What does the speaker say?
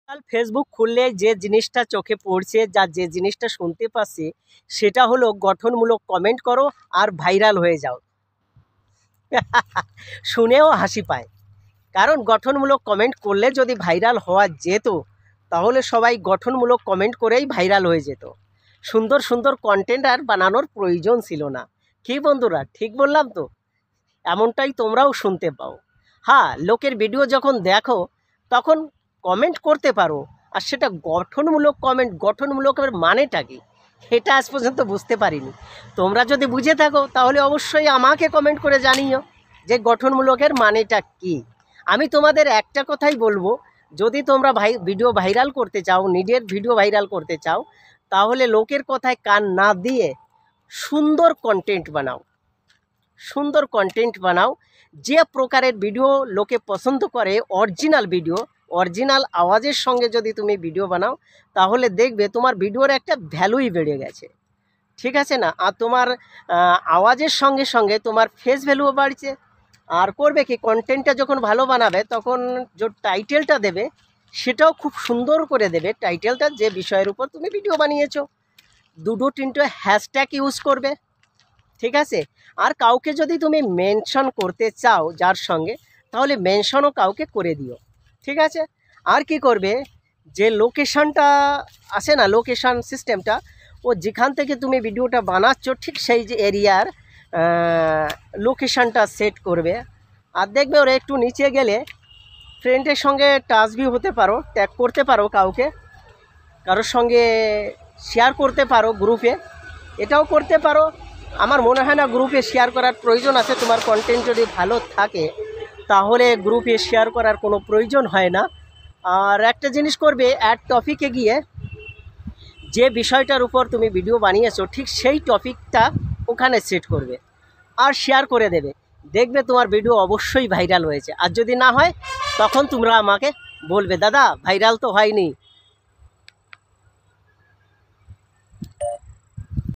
আজকাল ফেসবুক খুললে যে জিনিসটা চোখে পড়ছে, যে জিনিসটা শুনতে পাচ্ছি, সেটা হলো গঠনমূলক কমেন্ট করো আর ভাইরাল হয়ে যাও। শুনেও হাসি পায়, কারণ গঠনমূলক কমেন্ট করলে যদি ভাইরাল হওয়া যেত, তাহলে সবাই গঠনমূলক কমেন্ট করেই ভাইরাল হয়ে যেত। সুন্দর সুন্দর কন্টেন্ট আর বানানোর প্রয়োজন ছিল না। কি বন্ধুরা, ঠিক বললাম তো? এমনটাই তোমরাও শুনতে পাও। হ্যাঁ, লোকের ভিডিও যখন দেখো তখন কমেন্ট করতে পারো, আর সেটা গঠনমূলক কমেন্ট। গঠনমূলকের মানেটা কি, এটা আজ পর্যন্ত বুঝতে পারিনি। তোমরা যদি বুঝে থাকো তাহলে অবশ্যই আমাকে কমেন্ট করে জানিও যে গঠনমূলকের মানেটা কি। আমি তোমাদের একটা কথাই বলবো, যদি তোমরা ভিডিও ভাইরাল করতে চাও, নিজের ভিডিও ভাইরাল করতে চাও, তাহলে লোকের কথায় কান না দিয়ে সুন্দর কন্টেন্ট বানাও। সুন্দর কন্টেন্ট বানাও। যে প্রকারের ভিডিও লোকে পছন্দ করে, অরিজিনাল ভিডিও, অরিজিনাল আওয়াজের সঙ্গে যদি তুমি ভিডিও বানাও, তাহলে দেখবে তোমার ভিডিওর একটা ভ্যালুই বেড়ে গেছে। ঠিক আছে না? আর তোমার আওয়াজের সঙ্গে সঙ্গে তোমার ফেস ভ্যালুও বাড়ছে। আর করবে কি, কন্টেন্টটা যখন ভালো বানাবে তখন যে টাইটেলটা দেবে সেটাও খুব সুন্দর করে দেবে। টাইটেলটা যে বিষয়ের উপর তুমি ভিডিও বানিয়েছো, দুটো তিনটে হ্যাশট্যাগ ইউজ করবে। ঠিক আছে? আর কাউকে যদি তুমি মেনশন করতে চাও যার সঙ্গে, তাহলে মেনশনও কাউকে করে দিও। ঠিক আছে? আর কি করবে, যে লোকেশানটা আছে না, লোকেশান সিস্টেমটা, ও যেখান থেকে তুমি ভিডিওটা বানাচ্ছ ঠিক সেই যে এরিয়ার লোকেশানটা সেট করবে। আর দেখবে ওরা একটু নিচে গেলে ফ্রেন্ডের সঙ্গে টাচ ভিউ হতে পারো, ট্যাগ করতে পারো কাউকে, কারোর সঙ্গে শেয়ার করতে পারো গ্রুপে, এটাও করতে পারো। আমার মনে হয় না গ্রুপে শেয়ার করার প্রয়োজন আছে। তোমার কন্টেন্ট যদি ভালো থাকে তাহলে গ্রুপে শেয়ার করার কোনো প্রয়োজন হয় না। আর একটা জিনিস করবে, অ্যাড টপিকে গিয়ে যে বিষয়টার উপর তুমি ভিডিও বানিয়েছো ঠিক সেই টপিকটা ওখানে সেট করবে আর শেয়ার করে দেবে। দেখবে তোমার ভিডিও অবশ্যই ভাইরাল হয়েছে। আর যদি না হয় তখন তোমরা আমাকে বলবে, দাদা ভাইরাল তো হয়নি,